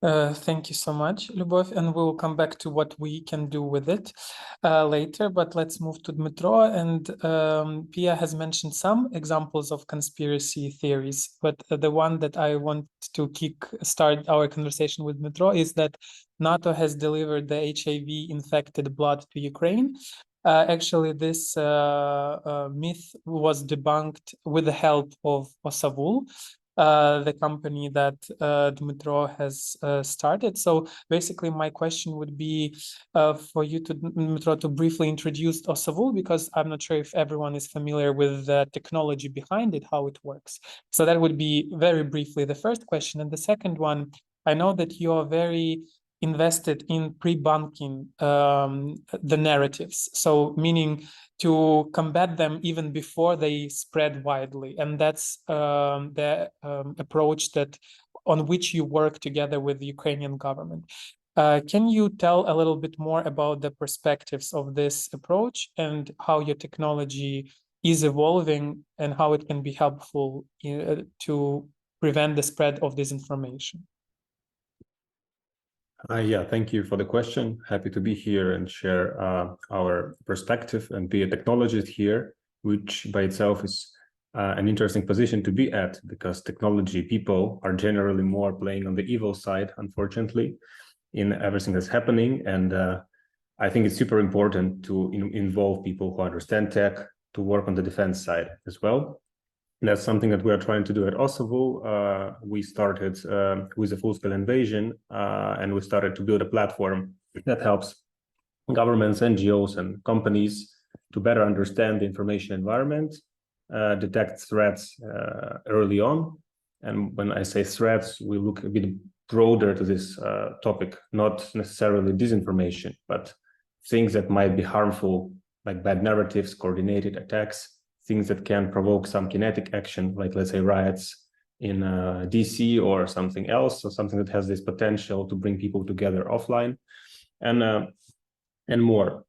Thank you so much, Lyubov, and we'll come back to what we can do with it later, but let's move to Dmytro. And Pia has mentioned some examples of conspiracy theories, but the one that I want to start our conversation with, Dmytro, is that NATO has delivered the HIV-infected blood to Ukraine. Actually, this myth was debunked with the help of Osavul, the company that Dmytro has started. So basically, my question would be for you, Dmytro, to briefly introduce Osavul, because I'm not sure if everyone is familiar with the technology behind it, how it works. So that would be very briefly the first question. And the second one, I know that you are very invested in pre-bunking the narratives. So meaning to combat them even before they spread widely. And that's the approach on which you work together with the Ukrainian government. Can you tell a little bit more about the perspectives of this approach and how your technology is evolving and how it can be helpful to prevent the spread of disinformation? Yeah, thank you for the question. Happy to be here and share our perspective and be a technologist here, which by itself is an interesting position to be at, because technology people are generally more playing on the evil side, unfortunately, in everything that's happening. And I think it's super important to involve people who understand tech to work on the defense side as well. And that's something that we are trying to do at Osavul. We started with a full-scale invasion, and we started to build a platform that helps governments, NGOs, and companies to better understand the information environment, detect threats early on. And when I say threats, we look a bit broader to this topic, not necessarily disinformation, but things that might be harmful, like bad narratives, coordinated attacks, things that can provoke some kinetic action, like let's say riots in DC or something else, or something that has this potential to bring people together offline, and more.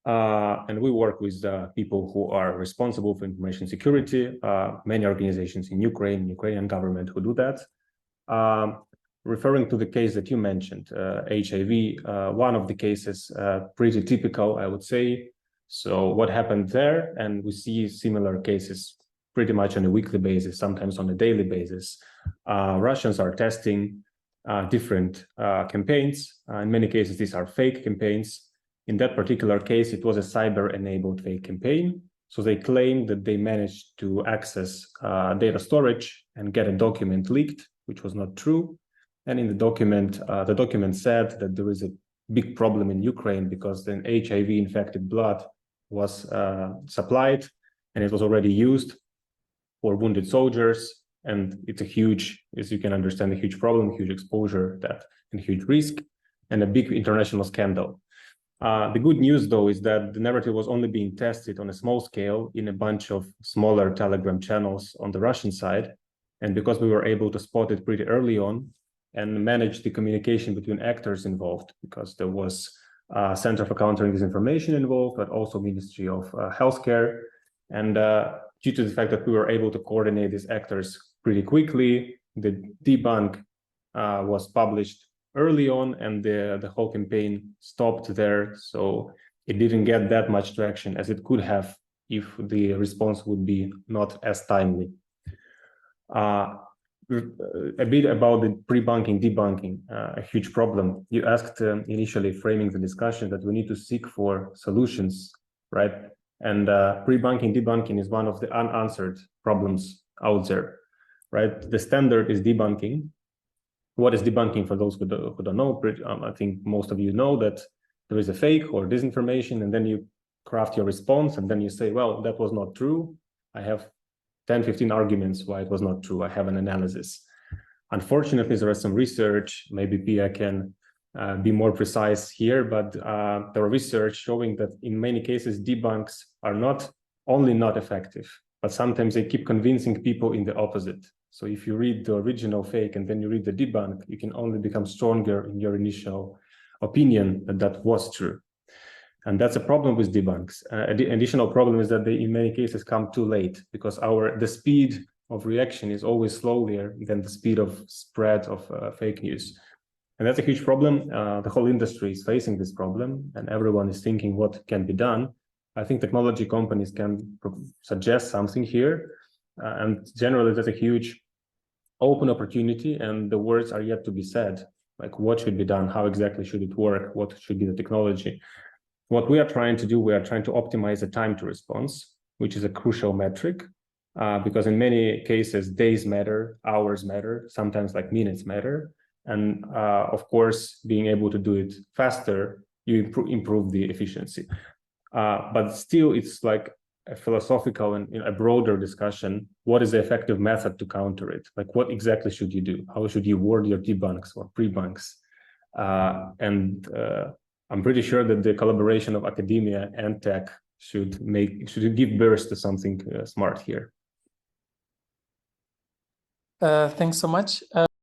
And we work with people who are responsible for information security, many organizations in Ukrainian government who do that. Referring to the case that you mentioned, HIV, one of the cases, pretty typical, I would say. So what happened there, and we see similar cases pretty much on a weekly basis, sometimes on a daily basis. Russians are testing different campaigns. In many cases, these are fake campaigns. In that particular case, it was a cyber-enabled fake campaign. So they claim that they managed to access data storage and get a document leaked, which was not true. And in the document said that there is a big problem in Ukraine because then HIV-infected blood was supplied, and it was already used for wounded soldiers. And it's a huge, as you can understand, a huge problem, huge exposure, and huge risk, and a big international scandal. The good news, though, is that the narrative was only being tested on a small scale in a bunch of smaller Telegram channels on the Russian side. And because we were able to spot it pretty early on and manage the communication between actors involved, because there was Center for Countering Disinformation involved, but also Ministry of Healthcare. And due to the fact that we were able to coordinate these actors pretty quickly, the debunk was published early on, and the whole campaign stopped there. So it didn't get that much traction as it could have if the response would be not as timely. A bit about the pre-bunking, debunking, a huge problem. You asked initially, framing the discussion, that we need to seek for solutions, right? And pre-bunking, debunking is one of the unanswered problems out there, right? The standard is debunking. What is debunking, for those who don't know? I think most of you know that there is a fake or disinformation, and then you craft your response, and then you say, well, that was not true. I have 10, 15 arguments why it was not true. I have an analysis. Unfortunately, there is some research, maybe Pia can be more precise here, but there are research showing that in many cases, debunks are not only not effective, but sometimes they keep convincing people in the opposite. So if you read the original fake and then you read the debunk, you can only become stronger in your initial opinion that that was true. And that's a problem with debunks. The additional problem is that they, in many cases, come too late, because the speed of reaction is always slower than the speed of spread of fake news. And that's a huge problem. The whole industry is facing this problem, and everyone is thinking what can be done. I think technology companies can suggest something here. And generally, that's a huge open opportunity, and the words are yet to be said. Like, what should be done? How exactly should it work? What should be the technology? What we are trying to do, we are trying to optimize the time to response, which is a crucial metric, because in many cases, days matter, hours matter, sometimes like minutes matter. And of course, being able to do it faster, you improve the efficiency. But still, it's like a philosophical and a broader discussion. What is the effective method to counter it? Like, what exactly should you do? How should you word your debunks or pre-bunks? I'm pretty sure that the collaboration of academia and tech should give birth to something smart here. Thanks so much.